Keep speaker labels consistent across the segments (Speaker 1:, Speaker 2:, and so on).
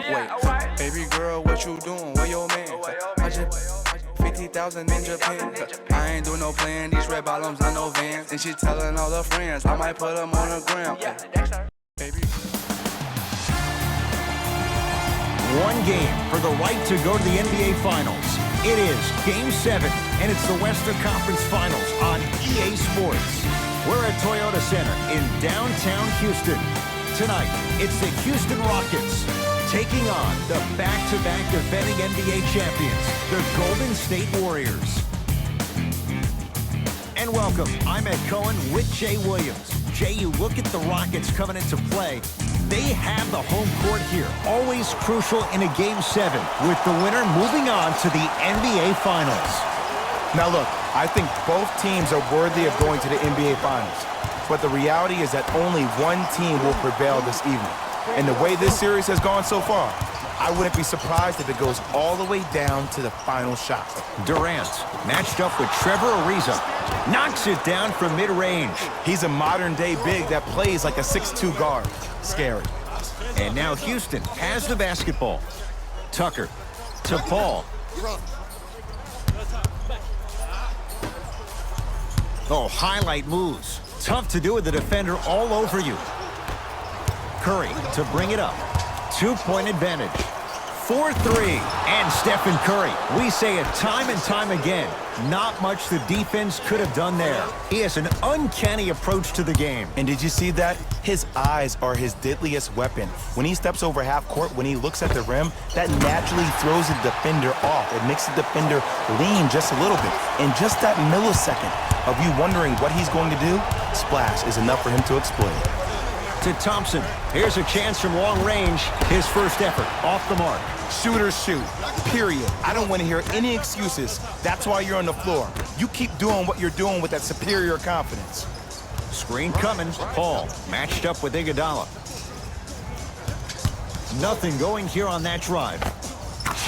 Speaker 1: Wait, baby girl, what you doing? Where your man? I just 50,000 in Japan. I ain't do no plan. These red bottoms, not no Vans. And she telling all her friends I might put them on the gram. Baby.
Speaker 2: One game for the right to go to the NBA Finals. It is Game 7, and it's the Western Conference Finals on EA Sports. We're at Toyota Center in downtown Houston. Tonight, it's the Houston Rockets taking on the back-to-back defending NBA champions, the Golden State Warriors. And welcome, I'm Ed Cohen with Jay Williams. Jay, you look at the Rockets coming into play. They have the home court here, always crucial in a Game 7, with the winner moving on to the NBA Finals.
Speaker 3: Now look, I think both teams are worthy of going to the NBA Finals. But the reality is that only one team will prevail this evening. And the way this series has gone so far, I wouldn't be surprised if it goes all the way down to the final shot.
Speaker 2: Durant, matched up with Trevor Ariza, knocks it down from mid-range.
Speaker 3: He's a modern-day big that plays like a 6'2 guard. Scary.
Speaker 2: And now Houston has the basketball. Tucker to Paul. Oh, highlight moves. Tough to do with the defender all over you. Curry to bring it up. Two-point advantage. 4-3. And Stephen Curry. We say it time and time again. Not much the defense could have done there. He has an uncanny approach to the game.
Speaker 3: And did you see that? His eyes are his deadliest weapon. When he steps over half court, when he looks at the rim, that naturally throws the defender off. It makes the defender lean just a little bit. And just that millisecond of you wondering what he's going to do, splash is enough for him to exploit.
Speaker 2: To Thompson. Here's a chance from long range. His first effort off the mark.
Speaker 3: Shooters shoot, period. I don't want to hear any excuses. That's why you're on the floor. You keep doing what you're doing with that superior confidence.
Speaker 2: Screen coming. Paul matched up with Iguodala. Nothing going here on that drive.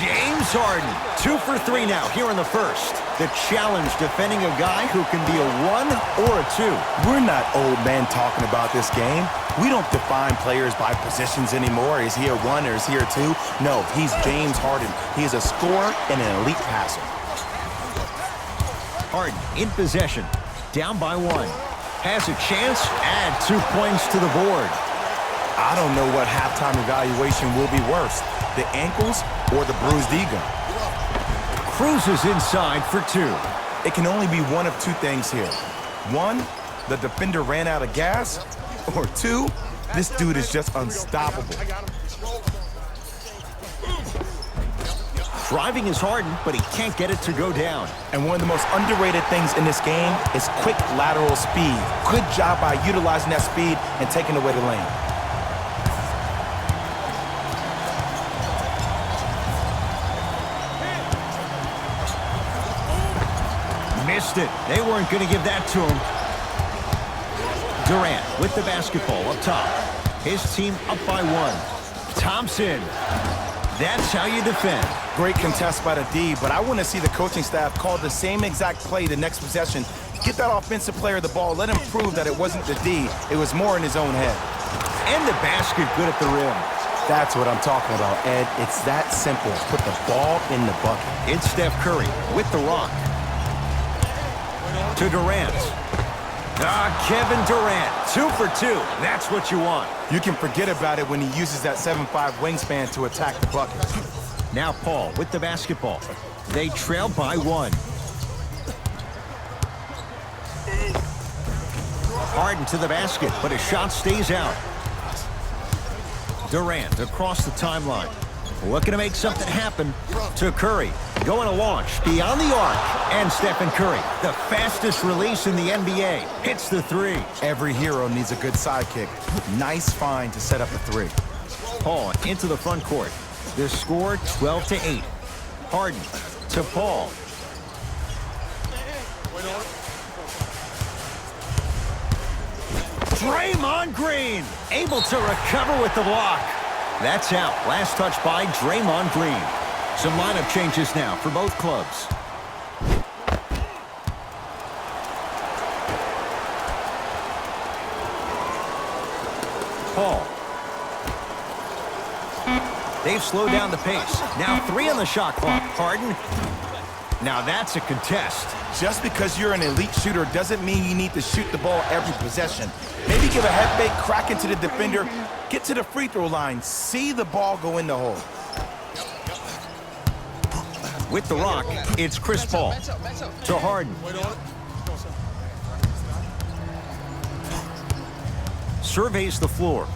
Speaker 2: James Harden, 2 for 3 now here in the first. The challenge defending a guy who can be a 1 or a 2.
Speaker 3: We're not old men talking about this game. We don't define players by positions anymore. Is he a 1 or is he a 2? No, he's James Harden. He is a scorer and an elite passer.
Speaker 2: Harden in possession, down by 1. Has a chance, add 2 points to the board.
Speaker 3: I don't know what halftime evaluation will be worse, the ankles or the bruised ego.
Speaker 2: Cruises inside for 2.
Speaker 3: It can only be one of two things here. 1, the defender ran out of gas, or 2, this dude is just unstoppable.
Speaker 2: Driving is Harden, but he can't get it to go down.
Speaker 3: And one of the most underrated things in this game is quick lateral speed. Good job by utilizing that speed and taking away the lane.
Speaker 2: Missed it. They weren't going to give that to him. Durant with the basketball up top. His team up by 1. Thompson. That's how you defend.
Speaker 3: Great contest by the D, but I want to see the coaching staff call the same exact play the next possession. Get that offensive player the ball. Let him prove that it wasn't the D. It was more in his own head.
Speaker 2: And the basket good at the rim.
Speaker 3: That's what I'm talking about, Ed. It's that simple. Put the ball in the bucket.
Speaker 2: It's Steph Curry with the rock. To Durant. Kevin Durant, 2 for 2. That's what you want.
Speaker 3: You can forget about it when he uses that 7'5" wingspan to attack the bucket.
Speaker 2: Now Paul with the basketball. They trail by 1. Harden to the basket, but his shot stays out. Durant across the timeline. Looking to make something happen to Curry. Going to launch beyond the arc. And Stephen Curry, the fastest release in the NBA, hits the 3.
Speaker 3: Every hero needs a good sidekick. Nice find to set up a 3.
Speaker 2: Paul into the front court. The score 12-8. Harden to Paul. Draymond Green able to recover with the block. That's out. Last touch by Draymond Green. Some lineup changes now for both clubs. Paul. They've slowed down the pace. Now 3 on the shot clock. Harden. Now that's a contest.
Speaker 3: Just because you're an elite shooter doesn't mean you need to shoot the ball every possession. Maybe give a head fake, crack into the defender, get to the free throw line, see the ball go in the hole.
Speaker 2: With the rock, it's Chris Paul to Harden. Surveys the floor.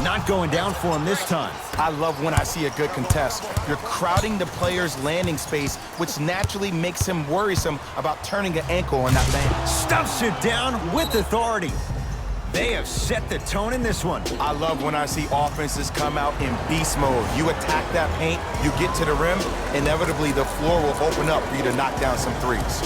Speaker 2: Not going down for him this time.
Speaker 3: I love when I see a good contest. You're crowding the player's landing space, which naturally makes him worrisome about turning an ankle on that lane.
Speaker 2: Stuffs it down with authority. They have set the tone in this one.
Speaker 3: I love when I see offenses come out in beast mode. You attack that paint, you get to the rim, inevitably the floor will open up for you to knock down some threes.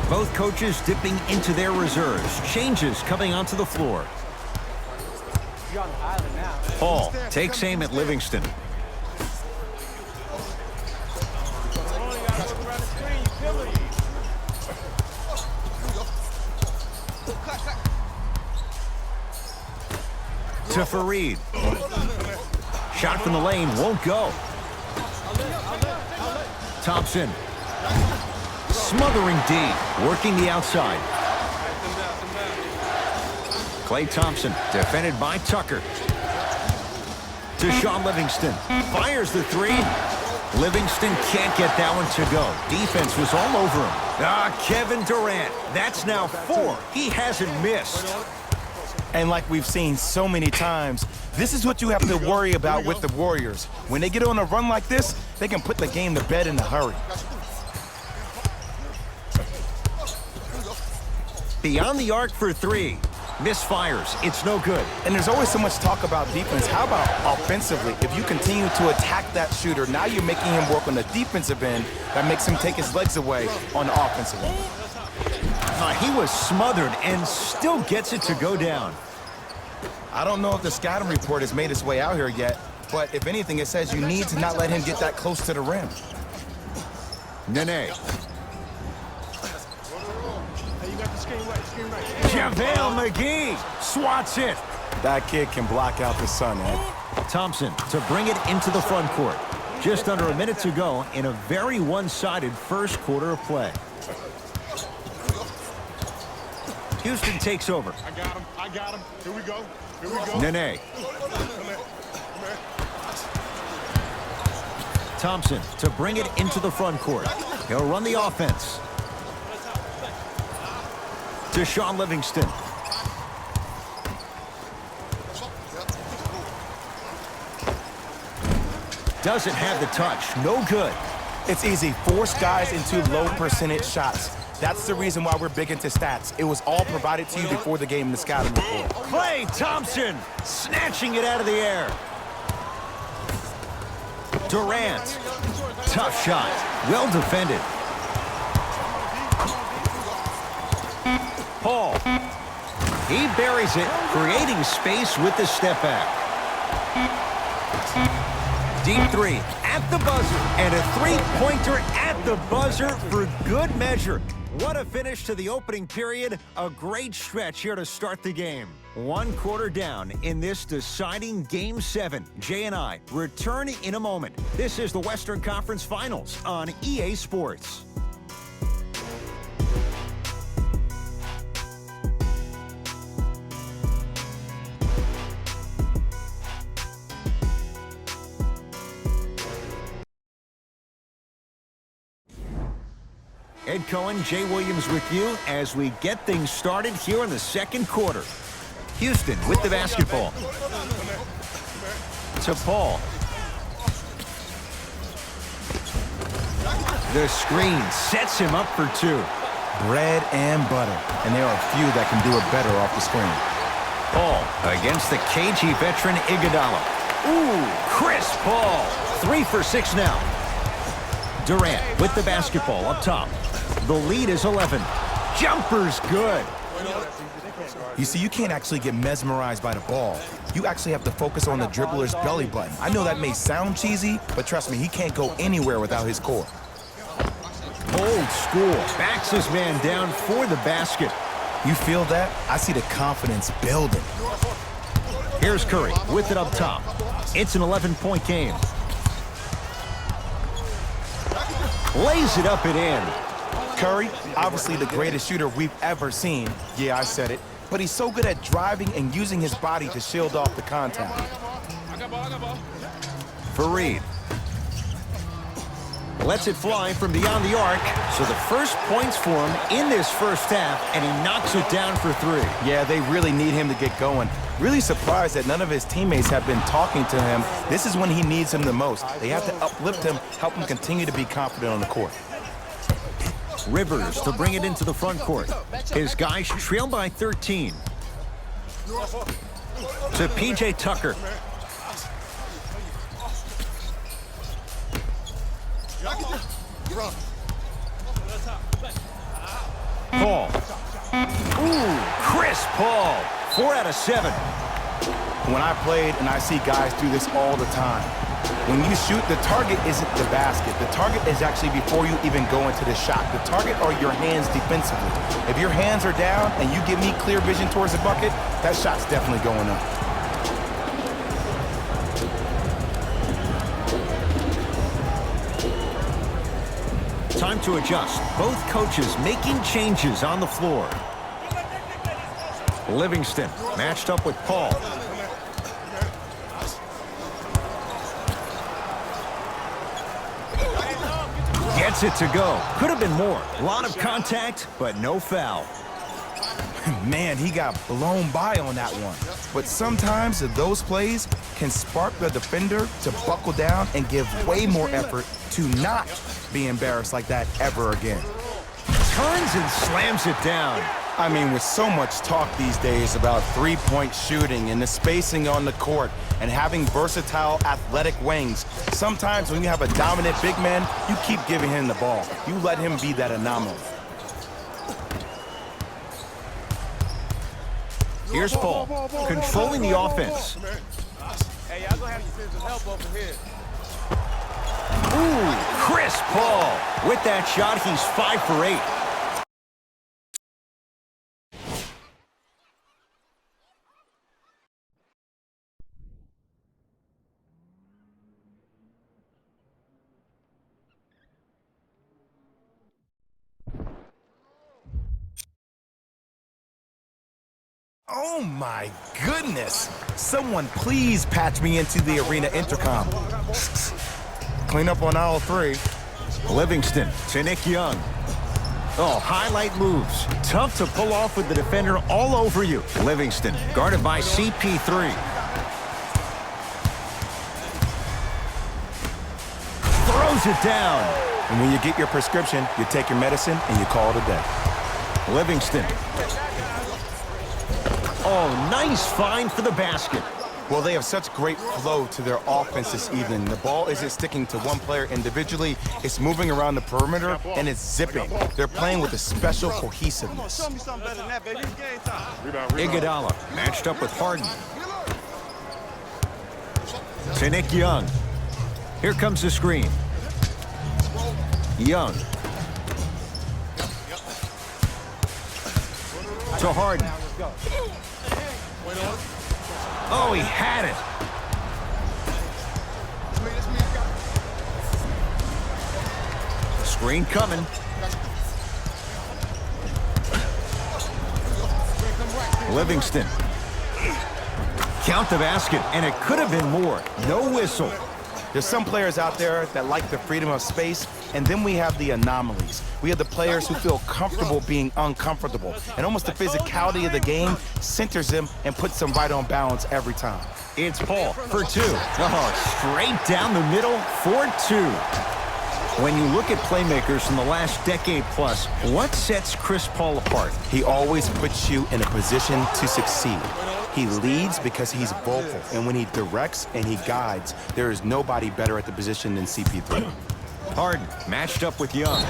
Speaker 2: Both coaches dipping into their reserves. Changes coming onto the floor. Paul takes aim at Livingston. To Fareed. Shot from the lane won't go. Thompson. Smothering D, working the outside. Klay Thompson, defended by Tucker. To Shaun Livingston, fires the 3. Livingston can't get that one to go. Defense was all over him. Kevin Durant, that's now 4. He hasn't missed.
Speaker 3: And like we've seen so many times, this is what you have to worry about with the Warriors. When they get on a run like this, they can put the game to bed in a hurry.
Speaker 2: Beyond the arc for 3. Misfires. It's no good.
Speaker 3: And there's always so much talk about defense. How about offensively? If you continue to attack that shooter, now you're making him work on the defensive end. That makes him take his legs away on the offensive end.
Speaker 2: He was smothered and still gets it to go down.
Speaker 3: I don't know if the scouting report has made its way out here yet, but if anything, it says you need to not let him get that close to the rim.
Speaker 2: Nene. JaVale McGee swats it.
Speaker 3: That kid can block out the sun, Ed.
Speaker 2: Thompson to bring it into the front court. Just under a minute to go in a very one-sided first quarter of play. Houston takes over.
Speaker 4: I got him. Here we go.
Speaker 2: Nene. Thompson to bring it into the front court. He'll run the offense. To Shaun Livingston. Doesn't have the touch. No good.
Speaker 3: It's easy. Force guys into low percentage shots. That's the reason why we're big into stats. It was all provided to you before the game in the scouting report.
Speaker 2: Klay Thompson snatching it out of the air. Durant. Tough shot. Well defended. Paul. He buries it, creating space with the step back. Deep 3 at the buzzer, and a 3-pointer at the buzzer for good measure. What a finish to the opening period. A great stretch here to start the game. 1 quarter down in this deciding Game 7. Jay and I return in a moment. This is the Western Conference Finals on EA Sports. Ed Cohen, Jay Williams with you as we get things started here in the second quarter. Houston with the basketball. To Paul. The screen sets him up for 2.
Speaker 3: Bread and butter. And there are a few that can do it better off the screen.
Speaker 2: Paul against the KG veteran Iguodala. Ooh, Chris Paul. 3 for 6 now. Durant with the basketball up top. The lead is 11. Jumper's good.
Speaker 3: You see, you can't actually get mesmerized by the ball. You actually have to focus on the dribbler's belly button. I know that may sound cheesy, but trust me, he can't go anywhere without his core.
Speaker 2: Old school. Backs his man down for the basket.
Speaker 3: You feel that? I see the confidence building.
Speaker 2: Here's Curry with it up top. It's an 11-point game. Lays it up and in.
Speaker 3: Curry, obviously the greatest shooter we've ever seen. Yeah, I said it. But he's so good at driving and using his body to shield off the contact.
Speaker 2: Fareed lets it fly from beyond the arc. So the first points for him in this first half, and he knocks it down for 3.
Speaker 3: Yeah, they really need him to get going. Really surprised that none of his teammates have been talking to him. This is when he needs him the most. They have to uplift him, help him continue to be confident on the court.
Speaker 2: Rivers to bring it into the front court. His guys trail by 13. To P.J. Tucker. Paul. Ooh, Chris Paul. 4 out of 7.
Speaker 3: When I played, and I see guys do this all the time, when you shoot, the target isn't the basket. The target is actually before you even go into the shot. The target are your hands defensively. If your hands are down and you give me clear vision towards the bucket, that shot's definitely going up.
Speaker 2: Time to adjust. Both coaches making changes on the floor. Livingston matched up with Paul. Gets it to go. Could have been more. A lot of contact, but no foul.
Speaker 3: Man, he got blown by on that one. But sometimes those plays can spark the defender to buckle down and give way more effort to not be embarrassed like that ever again.
Speaker 2: Turns and slams it down.
Speaker 3: I mean, with so much talk these days about three-point shooting and the spacing on the court and having versatile athletic wings, sometimes when you have a dominant big man, you keep giving him the ball. You let him be that anomaly.
Speaker 2: Here's Paul, controlling the offense.
Speaker 5: Hey, y'all gonna have to send some help over here.
Speaker 2: Ooh, Chris Paul. With that shot, he's 5 for 8.
Speaker 3: Oh my goodness! Someone please patch me into the arena intercom. Clean up on aisle 3.
Speaker 2: Livingston to Nick Young. Oh, highlight moves. Tough to pull off with the defender all over you. Livingston guarded by CP3. Throws it down.
Speaker 3: And when you get your prescription, you take your medicine and you call it a day.
Speaker 2: Livingston. Oh, nice find for the basket.
Speaker 3: Well, they have such great flow to their offense this evening. The ball isn't sticking to one player individually. It's moving around the perimeter, and it's zipping. They're playing with a special cohesiveness.
Speaker 5: Show me something better than that, baby. It's game time.
Speaker 2: Iguodala matched up with Harden. To Nick Young. Here comes the screen. Young. To Harden. Oh, he had it. Screen coming. Livingston. Count the basket, and it could have been more. No whistle.
Speaker 3: There's some players out there that like the freedom of space, and then we have the anomalies. We have the players who feel comfortable being uncomfortable, and almost the physicality of the game centers them and puts them right on balance every time.
Speaker 2: It's Paul for 2. Oh, straight down the middle for 2. When you look at playmakers in the last decade plus, what sets Chris Paul apart?
Speaker 3: He always puts you in a position to succeed. He leads because he's vocal, and when he directs and he guides, there is nobody better at the position than CP3.
Speaker 2: Harden matched up with Young.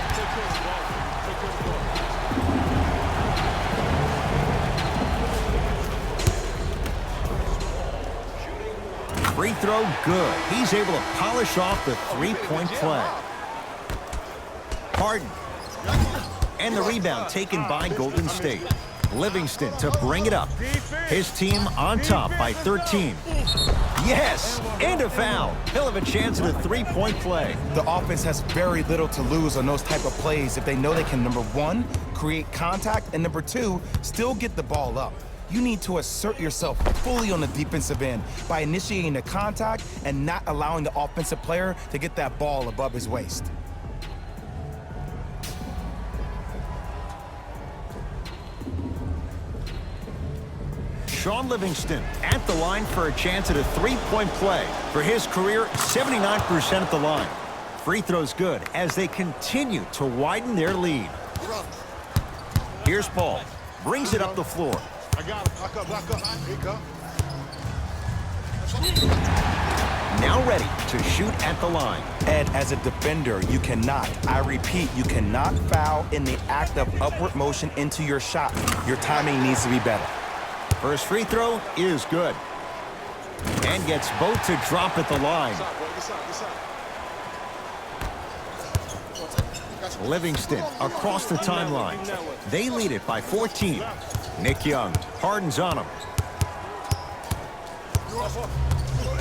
Speaker 2: Free throw, good. He's able to polish off the three-point play. Harden. And the rebound taken by Golden State. Livingston to bring it up. His team on top by 13. Yes, and a foul. He'll have a chance at a three-point play.
Speaker 3: The offense has very little to lose on those type of plays if they know they can, number one, create contact, and number two, still get the ball up. You need to assert yourself fully on the defensive end by initiating the contact and not allowing the offensive player to get that ball above his waist.
Speaker 2: Shaun Livingston at the line for a chance at a three-point play. For his career, 79% at the line. Free throws good as they continue to widen their lead. Here's Paul. Brings it up the floor.
Speaker 4: I got him. Back up. Here you go.
Speaker 2: Now ready to shoot at the line.
Speaker 3: And as a defender, you cannot, I repeat, you cannot foul in the act of upward motion into your shot. Your timing needs to be better.
Speaker 2: First free throw is good. And gets both to drop at the line. Livingston across the timeline. They lead it by 14. Nick Young, Harden's on him.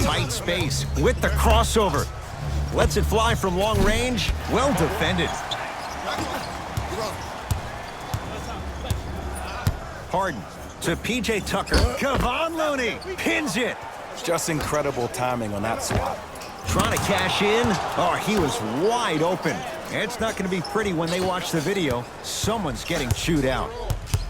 Speaker 2: Tight space with the crossover. Lets it fly from long range. Well defended. Harden to P.J. Tucker. Kevon Looney pins it.
Speaker 3: Just incredible timing on that swat.
Speaker 2: Trying to cash in. Oh, he was wide open. It's not going to be pretty when they watch the video. Someone's getting chewed out.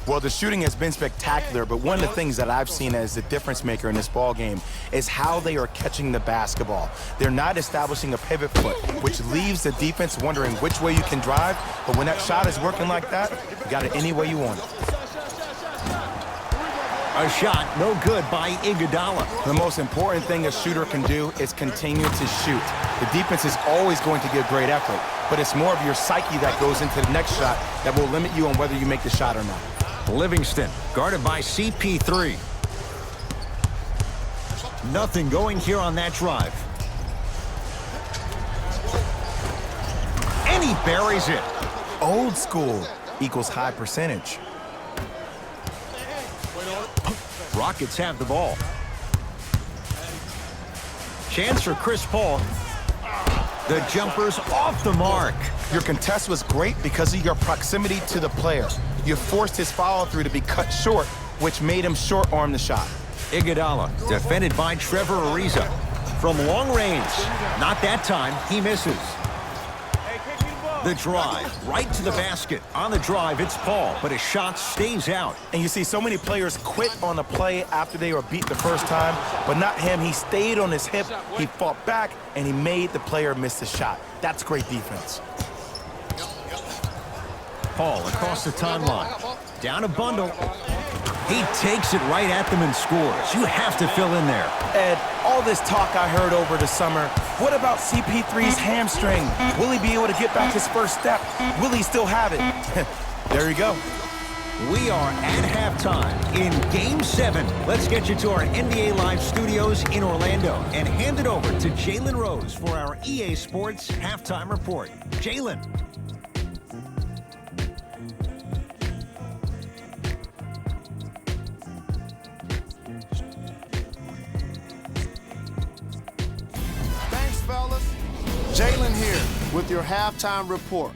Speaker 3: Well, the shooting has been spectacular, but one of the things that I've seen as the difference maker in this ball game is how they are catching the basketball. They're not establishing a pivot foot, which leaves the defense wondering which way you can drive, but when that shot is working like that, you got it any way you want it.
Speaker 2: A shot no good by Iguodala.
Speaker 3: The most important thing a shooter can do is continue to shoot. The defense is always going to give great effort, but it's more of your psyche that goes into the next shot that will limit you on whether you make the shot or not.
Speaker 2: Livingston guarded by CP3. Nothing going here on that drive. And he buries it.
Speaker 3: Old school equals high percentage.
Speaker 2: Rockets have the ball. Chance for Chris Paul. The jumper's off the mark.
Speaker 3: Your contest was great because of your proximity to the player. You forced his follow-through to be cut short, which made him short-arm the shot.
Speaker 2: Iguodala defended by Trevor Ariza. From long range, not that time, he misses. The drive, right to the basket. On the drive, it's Paul, but his shot stays out.
Speaker 3: And you see so many players quit on a play after they were beat the first time, but not him. He stayed on his hip, he fought back, and he made the player miss the shot. That's great defense.
Speaker 2: Paul across the timeline. Down a bundle. He takes it right at them and scores. You have to fill in there.
Speaker 3: Ed, all this talk I heard over the summer, what about CP3's hamstring? Will he be able to get back his first step? Will he still have it? There you go.
Speaker 2: We are at halftime in Game 7. Let's get you to our NBA Live studios in Orlando and hand it over to Jalen Rose for our EA Sports Halftime Report. Jalen.
Speaker 6: Jalen here with your halftime report.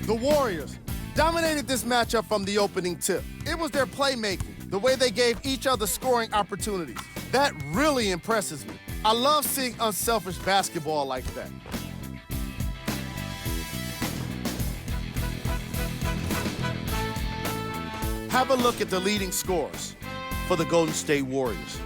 Speaker 6: The Warriors dominated this matchup from the opening tip. It was their playmaking, the way they gave each other scoring opportunities. That really impresses me. I love seeing unselfish basketball like that. Have a look at the leading scorers for the Golden State Warriors.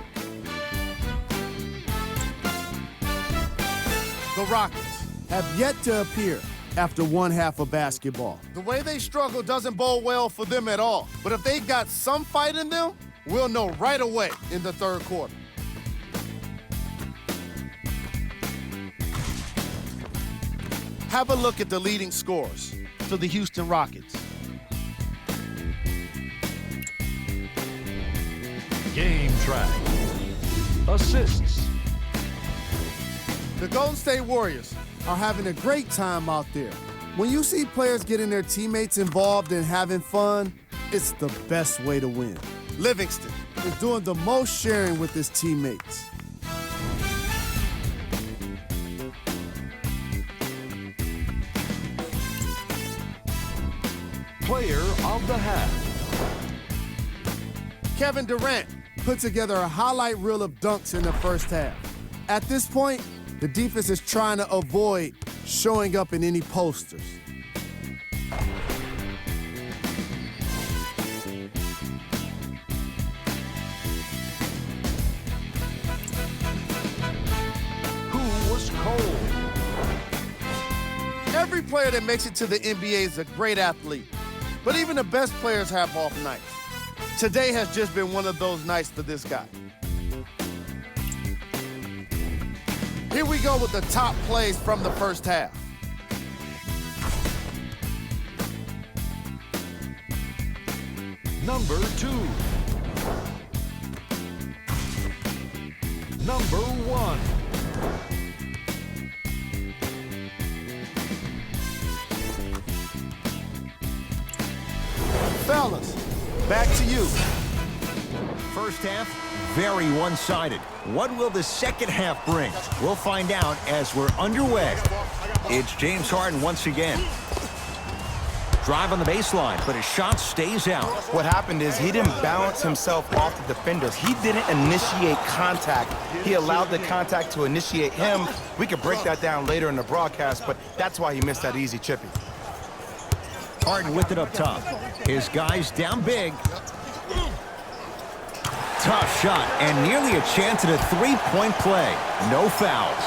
Speaker 6: The Rockets have yet to appear after one half of basketball. The way they struggle doesn't bode well for them at all. But if they got some fight in them, we'll know right away in the third quarter. Have a look at the leading scorers for the Houston Rockets.
Speaker 7: Game track. Assists.
Speaker 6: The Golden State Warriors are having a great time out there. When you see players getting their teammates involved and having fun, it's the best way to win. Livingston is doing the most sharing with his teammates.
Speaker 7: Player of the half.
Speaker 6: Kevin Durant put together a highlight reel of dunks in the first half. At this point, the defense is trying to avoid showing up in any posters.
Speaker 7: Who was cold?
Speaker 6: Every player that makes it to the NBA is a great athlete, but even the best players have off nights. Today has just been one of those nights for this guy. Here we go with the top plays from the first half.
Speaker 7: Number 2. Number 1.
Speaker 6: Fellas, back to you.
Speaker 2: First half, very one-sided. What will the second half bring? We'll find out as we're underway. It's James Harden once again. Drive on the baseline, but his shot stays out.
Speaker 3: What happened is he didn't balance himself off the defenders. He didn't initiate contact. He allowed the contact to initiate him. We could break that down later in the broadcast, but that's why he missed that easy chippy.
Speaker 2: Harden with it up top. His guys down big. Tough shot, and nearly a chance at a three-point play. No fouls.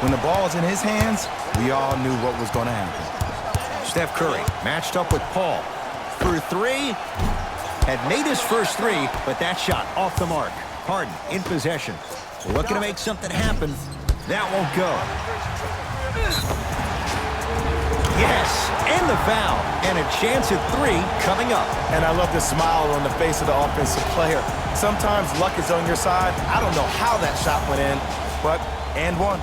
Speaker 3: When the ball is in his hands, we all knew what was going to happen.
Speaker 2: Steph Curry matched up with Paul. For three, had made his first three, but that shot off the mark. Harden in possession. Looking to make something happen. That won't go. Yes, and the foul. And a chance at three coming up.
Speaker 3: And I love the smile on the face of the offensive player. Sometimes luck is on your side. I don't know how that shot went in, but and one.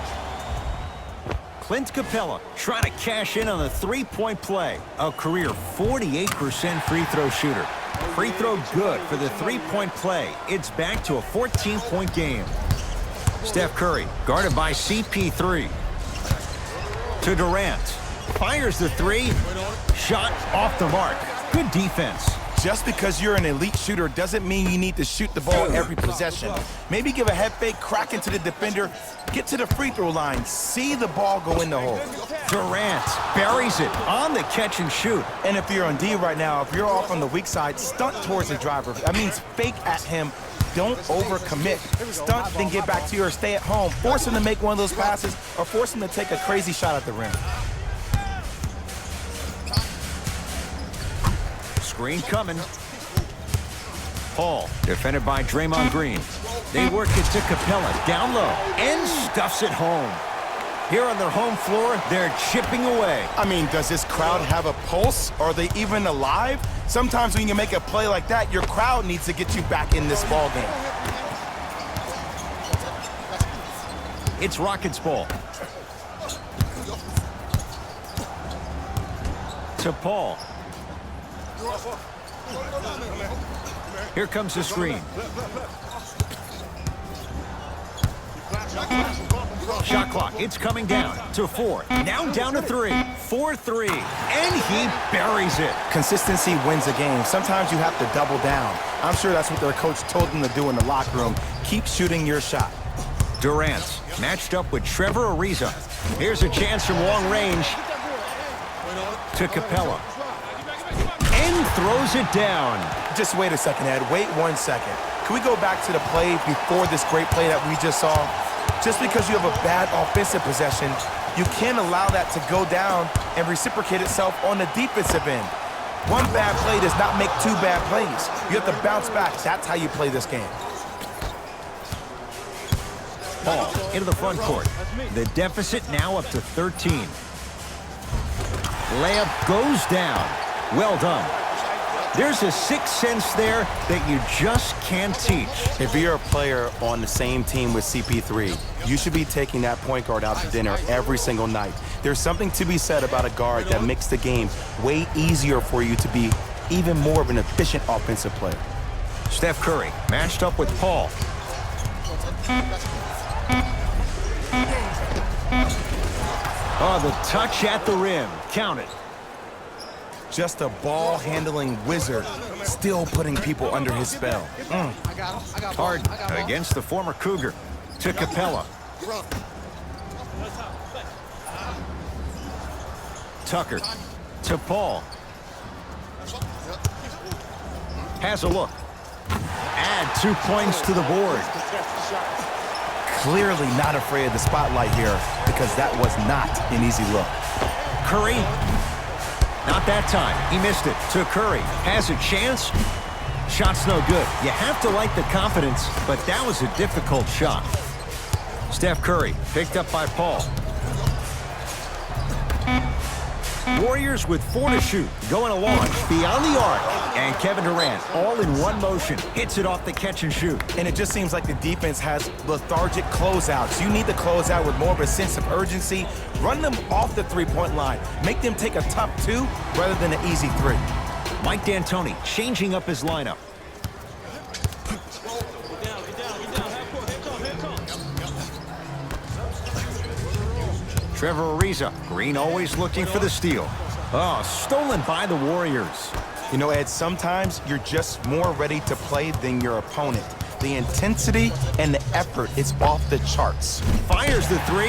Speaker 2: Clint Capella trying to cash in on the three-point play. A career 48% free throw shooter. Free throw good for the three-point play. It's back to a 14-point game. Steph Curry guarded by CP3. To Durant. Fires the three. Shot off the mark. Good defense.
Speaker 3: Just because you're an elite shooter doesn't mean you need to shoot the ball every possession. Maybe give a head fake, crack into the defender, get to the free throw line, see the ball go in the hole.
Speaker 2: Durant buries it on the catch and shoot.
Speaker 3: And if you're on D right now, if you're off on the weak side, stunt towards the driver. That means fake at him. Don't overcommit. Stunt, then get back to you or stay at home. Force him to make one of those passes or force him to take a crazy shot at the rim.
Speaker 2: Screen coming. Paul, defended by Draymond Green. They work it to Capella, down low, and stuffs it home. Here on their home floor, they're chipping away.
Speaker 3: I mean, does this crowd have a pulse? Are they even alive? Sometimes when you make a play like that, your crowd needs to get you back in this ball game.
Speaker 2: It's Rockets ball. To Paul. Here comes the screen. Shot clock, it's coming down to 4. Now down to 3. 4-3. And he buries it.
Speaker 3: Consistency wins a game. Sometimes you have to double down. I'm sure that's what their coach told them to do in the locker room. Keep shooting your shot.
Speaker 2: Durant matched up with Trevor Ariza. Here's a chance from long range. To Capella. And throws it down.
Speaker 3: Just wait a second, Ed. Wait 1 second. Can we go back to the play before this great play that we just saw? Just because you have a bad offensive possession, you can't allow that to go down and reciprocate itself on the defensive end. One bad play does not make two bad plays. You have to bounce back. That's how you play this game.
Speaker 2: Ball into the front court. The deficit now up to 13. Layup goes down. Well done. There's a sixth sense there that you just can't teach.
Speaker 3: If you're a player on the same team with CP3, you should be taking that point guard out to dinner every single night. There's something to be said about a guard that makes the game way easier for you to be even more of an efficient offensive player.
Speaker 2: Steph Curry matched up with Paul. Oh, the touch at the rim. Count it.
Speaker 3: Just a ball-handling wizard, still putting people under his spell.
Speaker 2: Harden against the former Cougar. To Capella. Tucker to Paul. Has a look. Add 2 points to the board.
Speaker 3: Clearly not afraid of the spotlight here because that was not an easy look.
Speaker 2: Curry. Not that time. He missed it. To Curry. Has a chance. Shot's no good. You have to like the confidence, but that was a difficult shot. Steph Curry picked up by Paul. Warriors with 4 to shoot. Going to launch beyond the arc. And Kevin Durant, all in one motion, hits it off the catch and shoot.
Speaker 3: And it just seems like the defense has lethargic closeouts. You need to close out with more of a sense of urgency. Run them off the three-point line. Make them take a tough 2 rather than an easy 3.
Speaker 2: Mike D'Antoni changing up his lineup. Trevor Ariza. Green always looking for the steal. Oh, stolen by the Warriors.
Speaker 3: You know, Ed, sometimes you're just more ready to play than your opponent. The intensity and the effort is off the charts.
Speaker 2: Fires the 3.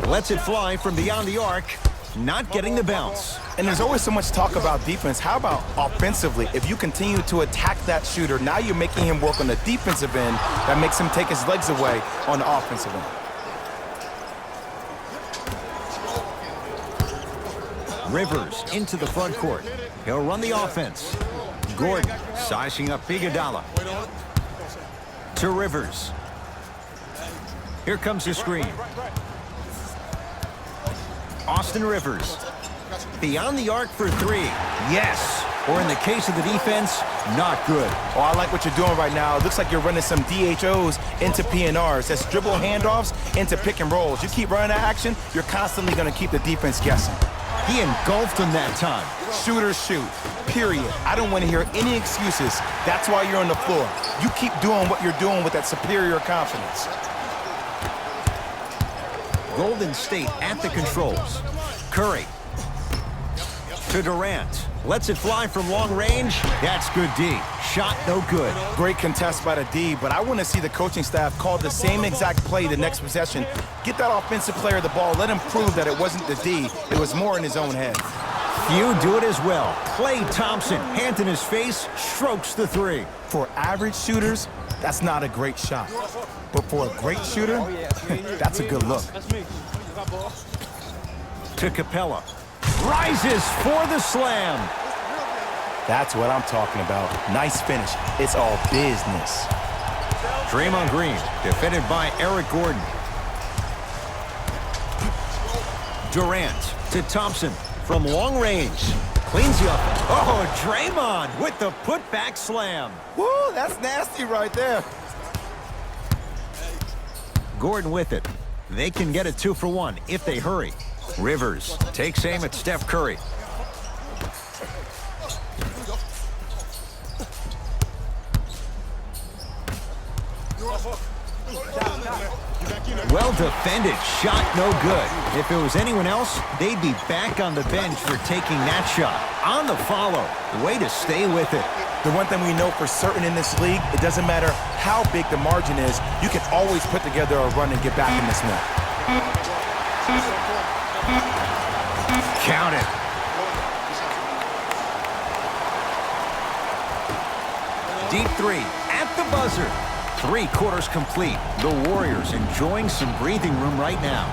Speaker 2: Lets it fly from beyond the arc. Not getting the bounce.
Speaker 3: And there's always so much talk about defense. How about offensively? If you continue to attack that shooter, now you're making him work on the defensive end. That makes him take his legs away on the offensive end.
Speaker 2: Rivers into the front court. He'll run the offense. Gordon sizing up Iguodala. To Rivers. Here comes the screen. Austin Rivers. Beyond the arc for 3. Yes. Or in the case of the defense, not good.
Speaker 3: Oh, I like what you're doing right now. It looks like you're running some DHOs into PNRs. That's dribble handoffs into pick and rolls. You keep running that action, you're constantly going to keep the defense guessing.
Speaker 2: He engulfed him that time.
Speaker 3: Shooters shoot, period. I don't want to hear any excuses. That's why you're on the floor. You keep doing what you're doing with that superior confidence.
Speaker 2: Golden State at the controls. Curry. To Durant. Lets it fly from long range. That's good D. Shot no good.
Speaker 3: Great contest by the D, but I want to see the coaching staff call the same exact play the next possession. Get that offensive player the ball. Let him prove that it wasn't the D. It was more in his own head.
Speaker 2: Few do it as well. Klay Thompson, hand in his face, strokes the 3.
Speaker 3: For average shooters, that's not a great shot. But for a great shooter, that's a good look.
Speaker 2: To Capella. Rises for the slam.
Speaker 3: That's what I'm talking about. Nice finish. It's all business.
Speaker 2: Draymond Green, defended by Eric Gordon. Durant to Thompson from long range. Cleans you up. Oh, Draymond with the putback slam.
Speaker 3: Woo, that's nasty right there.
Speaker 2: Gordon with it. They can get a 2 for 1 if they hurry. Rivers takes aim at Steph Curry. Well defended. Shot no good. If it was anyone else, they'd be back on the bench for taking that shot. On the follow. Way to stay with it.
Speaker 3: The one thing we know for certain in this league, it doesn't matter how big the margin is, you can always put together a run and get back in this one.
Speaker 2: Count it. deep three at the buzzer. 3 quarters complete. The Warriors enjoying some breathing room right now.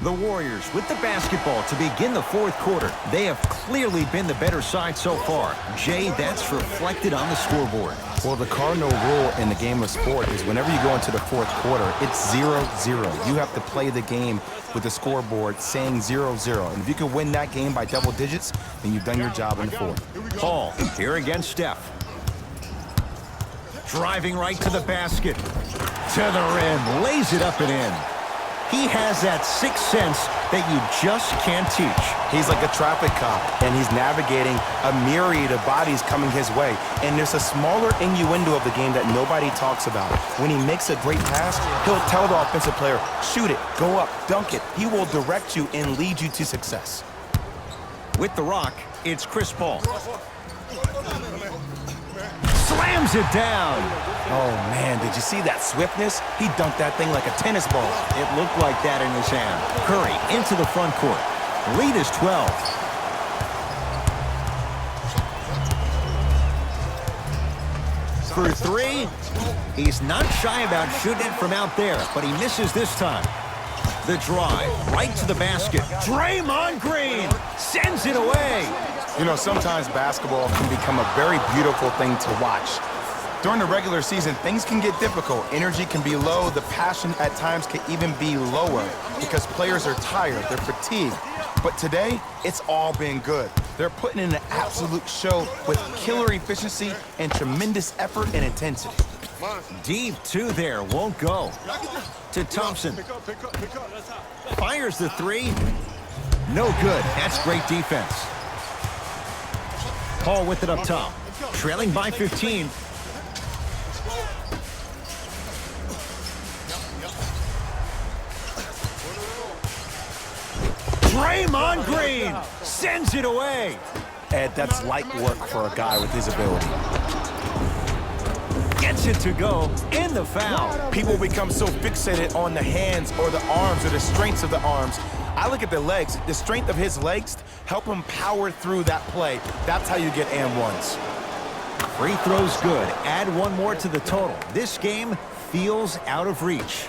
Speaker 2: The Warriors with the basketball to begin the 4th quarter. They have clearly been the better side so far. Jay, that's reflected on the scoreboard.
Speaker 3: Well, the cardinal rule in the game of sport is whenever you go into the 4th quarter, it's 0-0. You have to play the game with the scoreboard saying 0-0. And if you can win that game by double digits, then you've done your job in the 4th.
Speaker 2: Paul here against Steph. Driving right to the basket. To the rim. Lays it up and in. He has that sixth sense that you just can't teach.
Speaker 3: He's like a traffic cop, and he's navigating a myriad of bodies coming his way. And there's a smaller innuendo of the game that nobody talks about. When he makes a great pass, he'll tell the offensive player, shoot it, go up, dunk it. He will direct you and lead you to success.
Speaker 2: With the rock, it's Chris Paul. Slams it down.
Speaker 3: Oh, man, did you see that swiftness? He dunked that thing like a tennis ball.
Speaker 2: It looked like that in his hand. Curry into the front court. Lead is 12. For 3, he's not shy about shooting it from out there, but he misses this time. The drive, right to the basket. Draymond Green sends it away.
Speaker 3: You know, sometimes basketball can become a very beautiful thing to watch. During the regular season, things can get difficult. Energy can be low. The passion at times can even be lower because players are tired. They're fatigued. But today, it's all been good. They're putting in an absolute show with killer efficiency and tremendous effort and intensity.
Speaker 2: Deep 2 there, won't go. To Thompson. Fires the 3. No good. That's great defense. Paul with it up top. Trailing by 15. Draymond Green sends it away.
Speaker 3: Ed, that's light work for a guy with his ability.
Speaker 2: Gets it to go, and the foul.
Speaker 3: People become so fixated on the hands or the arms or the strengths of the arms. I look at the legs. The strength of his legs help him power through that play. That's how you get and ones.
Speaker 2: Free throws good. Add 1 more to the total. This game feels out of reach.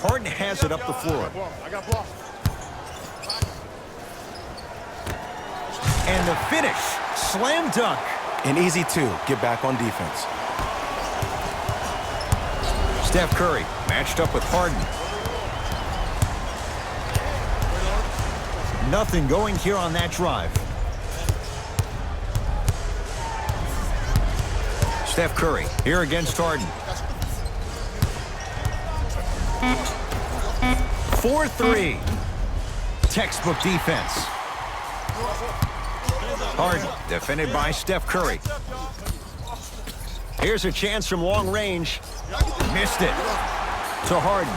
Speaker 2: Harden has it up the floor. And the finish. Slam dunk.
Speaker 3: An easy 2. Get back on defense.
Speaker 2: Steph Curry matched up with Harden. Nothing going here on that drive. Steph Curry here against Harden. 4-3. Textbook defense. Harden defended by Steph Curry. Here's a chance from long range. Missed it. To Harden.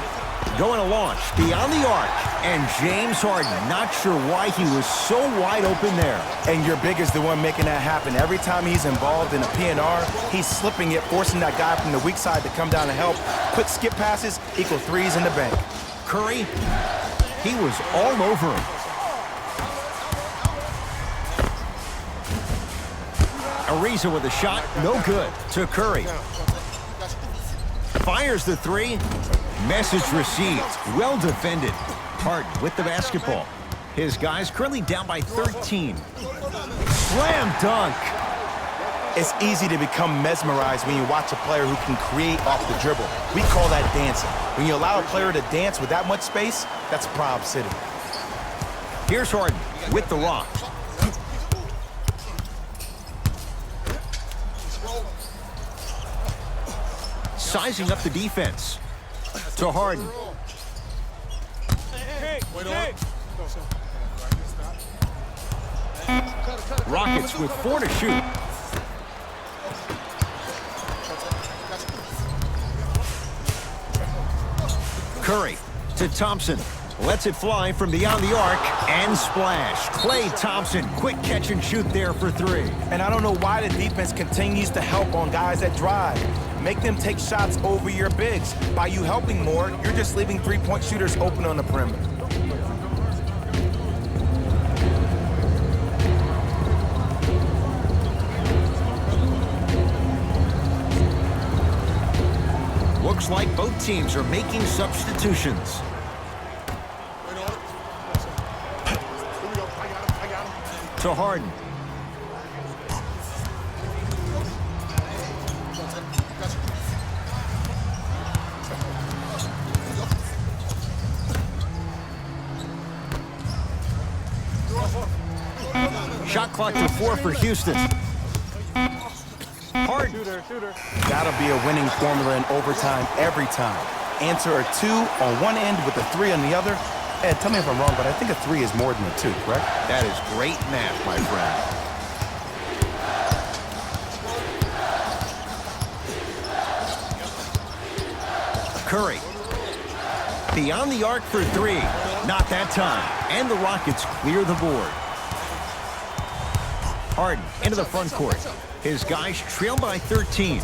Speaker 2: Going to launch beyond the arc. And James Harden, not sure why he was so wide open there.
Speaker 3: And your big is the one making that happen. Every time he's involved in a PNR, he's slipping it, forcing that guy from the weak side to come down and help. Quick skip passes equal 3s in the bank.
Speaker 2: Curry, he was all over him. Ariza with a shot, no good. To Curry. Fires the 3. Message received. Well defended. Harden with the basketball. His guys currently down by 13. Slam dunk.
Speaker 3: It's easy to become mesmerized when you watch a player who can create off the dribble. We call that dancing. When you allow a player to dance with that much space, that's Prob City.
Speaker 2: Here's Harden with the rock. Sizing up the defense. To Harden. Rockets with 4 to shoot. Curry to Thompson. Lets it fly from beyond the arc and splash. Klay Thompson, quick catch and shoot there for 3.
Speaker 3: And I don't know why the defense continues to help on guys that drive. Make them take shots over your bigs. By you helping more, you're just leaving 3-point shooters open on the perimeter.
Speaker 2: Looks like both teams are making substitutions. To Harden. Shot clock to 4 for Houston. Harden.
Speaker 5: Shooter.
Speaker 3: That'll be a winning formula in overtime every time. Answer a 2 on one end with a 3 on the other. Ed, tell me if I'm wrong, but I think a 3 is more than a 2, correct?
Speaker 2: That is great math, my friend. Curry. Beyond the arc for 3. Not that time. And the Rockets clear the board. Harden into the front court. His guys trail by 13.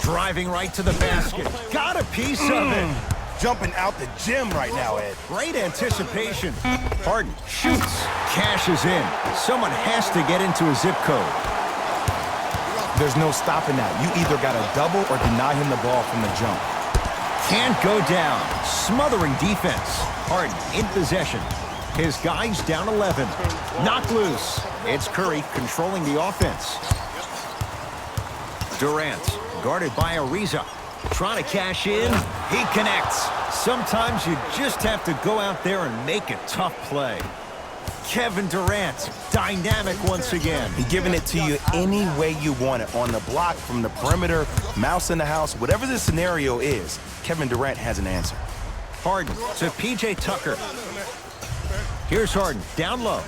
Speaker 2: Driving right to the basket. Got a piece of it.
Speaker 3: Jumping out the gym right now, Ed.
Speaker 2: Great anticipation. Harden shoots. Cashes in. Someone has to get into a zip code.
Speaker 3: There's no stopping that. You either got to double or deny him the ball from the jump.
Speaker 2: Can't go down. Smothering defense. Harden in possession. His guys down 11. Knocked loose. It's Curry controlling the offense. Durant guarded by Ariza. Trying to cash in. He connects. Sometimes you just have to go out there and make a tough play. Kevin Durant, dynamic once again.
Speaker 3: He's giving it to you any way you want it. On the block, from the perimeter, mouse in the house, whatever the scenario is, Kevin Durant has an answer.
Speaker 2: Harden to P.J. Tucker. Here's Harden, down low.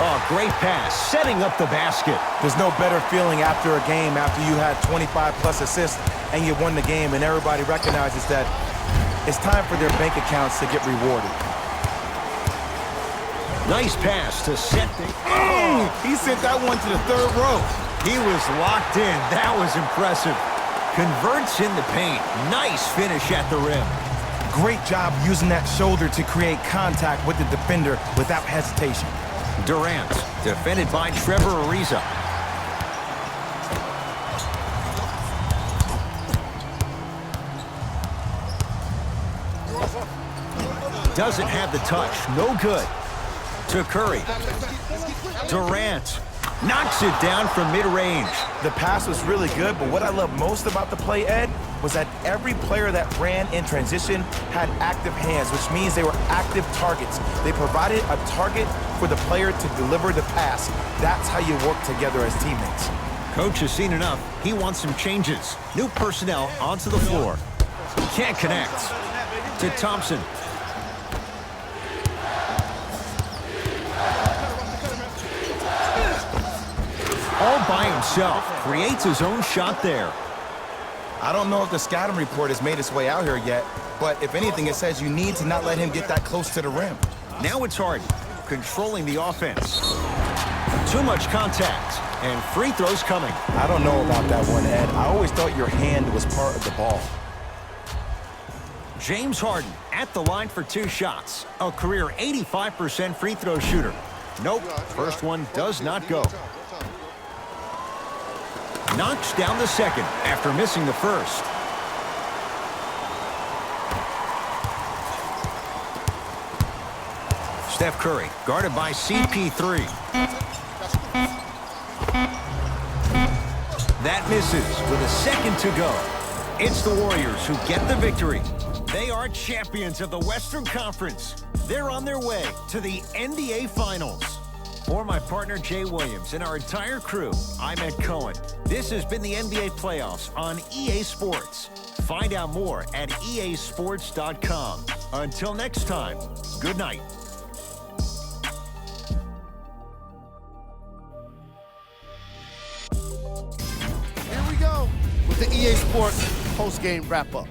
Speaker 2: Oh, great pass, setting up the basket.
Speaker 3: There's no better feeling after a game after you had 25-plus assists and you won the game and everybody recognizes that it's time for their bank accounts to get rewarded.
Speaker 2: Nice pass to set the...
Speaker 3: He sent that one to the third row.
Speaker 2: He was locked in. That was impressive. Converts in the paint. Nice finish at the rim.
Speaker 3: Great job using that shoulder to create contact with the defender without hesitation.
Speaker 2: Durant, defended by Trevor Ariza. Doesn't have the touch. No good. To Curry. Durant knocks it down from mid-range.
Speaker 3: The pass was really good, but what I love most about the play, Ed, was that every player that ran in transition had active hands, which means they were active targets. They provided a target for the player to deliver the pass. That's how you work together as teammates.
Speaker 2: Coach has seen enough. He wants some changes. New personnel onto the floor. Can't connect. To Thompson. All by himself. Creates his own shot there.
Speaker 3: I don't know if the scouting report has made its way out here yet, but if anything, it says you need to not let him get that close to the rim.
Speaker 2: Now it's Harden, controlling the offense. Too much contact, and free throws coming.
Speaker 3: I don't know about that one, Ed. I always thought your hand was part of the ball.
Speaker 2: James Harden at the line for 2 shots. A career 85% free throw shooter. Nope, first one does not go. Knocks down the second after missing the first. Steph Curry, guarded by CP3. That misses with a second to go. It's the Warriors who get the victory. They are champions of the Western Conference. They're on their way to the NBA Finals. For my partner, Jay Williams, and our entire crew, I'm Ed Cohen. This has been the NBA Playoffs on EA Sports. Find out more at easports.com. Until next time, good night.
Speaker 6: Here we go with the EA Sports post-game wrap-up.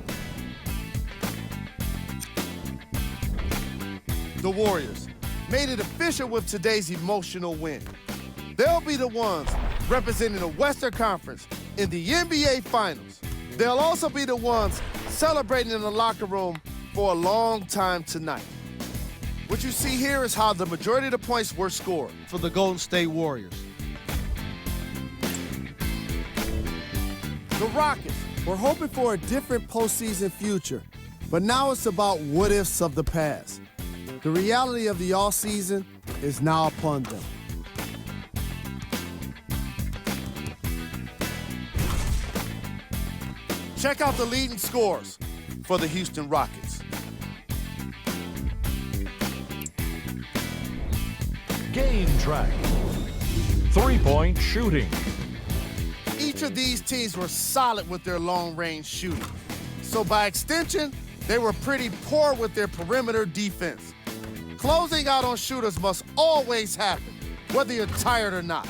Speaker 6: The Warriors made it official with today's emotional win. They'll be the ones representing the Western Conference in the NBA Finals. They'll also be the ones celebrating in the locker room for a long time tonight. What you see here is how the majority of the points were scored for the Golden State Warriors. The Rockets were hoping for a different postseason future, but now it's about what-ifs of the past. The reality of the offseason is now upon them. Check out the leading scores for the Houston Rockets.
Speaker 7: Game track. Three-point shooting.
Speaker 6: Each of these teams were solid with their long-range shooting. So by extension, they were pretty poor with their perimeter defense. Closing out on shooters must always happen, whether you're tired or not.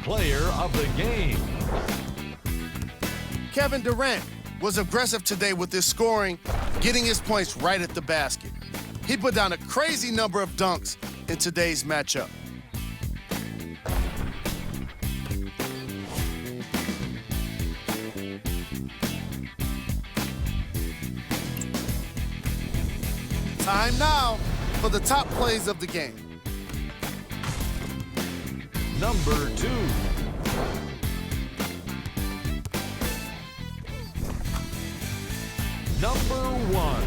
Speaker 7: Player of the game.
Speaker 6: Kevin Durant was aggressive today with his scoring, getting his points right at the basket. He put down a crazy number of dunks in today's matchup. Time now for the top plays of the game.
Speaker 7: Number 2. Number 1.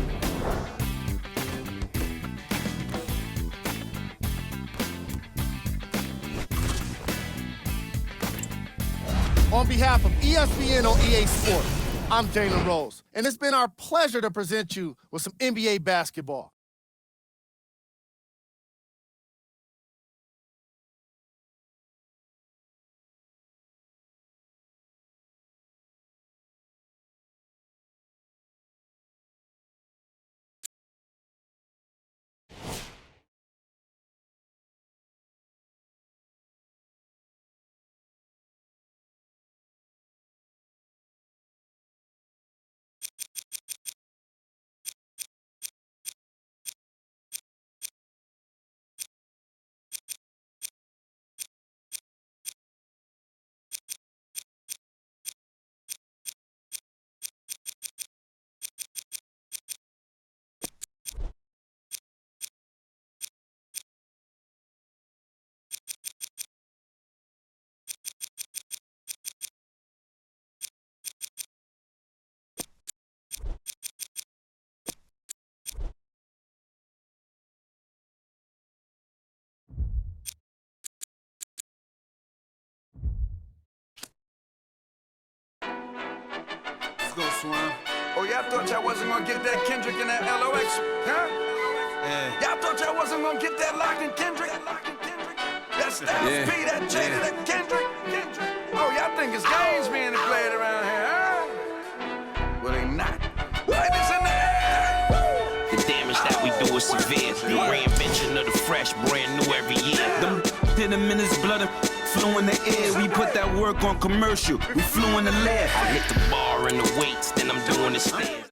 Speaker 6: On behalf of ESPN on EA Sports, I'm Jalen Rose, and it's been our pleasure to present you with some NBA basketball.
Speaker 1: Oh, y'all thought y'all wasn't gonna get that Kendrick and that LOX, huh? Yeah. Y'all thought y'all wasn't gonna get that Lock and Kendrick? That Styles P, that Jada, that Kendrick? Oh, y'all think it's games being played around here, huh? Well, they not. Ladies in the air!
Speaker 8: The damage that we do is severe. The reinvention of the fresh, brand new every year. Them hit him in his blood and flew in the air. We put that work on commercial. We flew in the lab. I hit the bar and the weights, then I'm doing the stairs.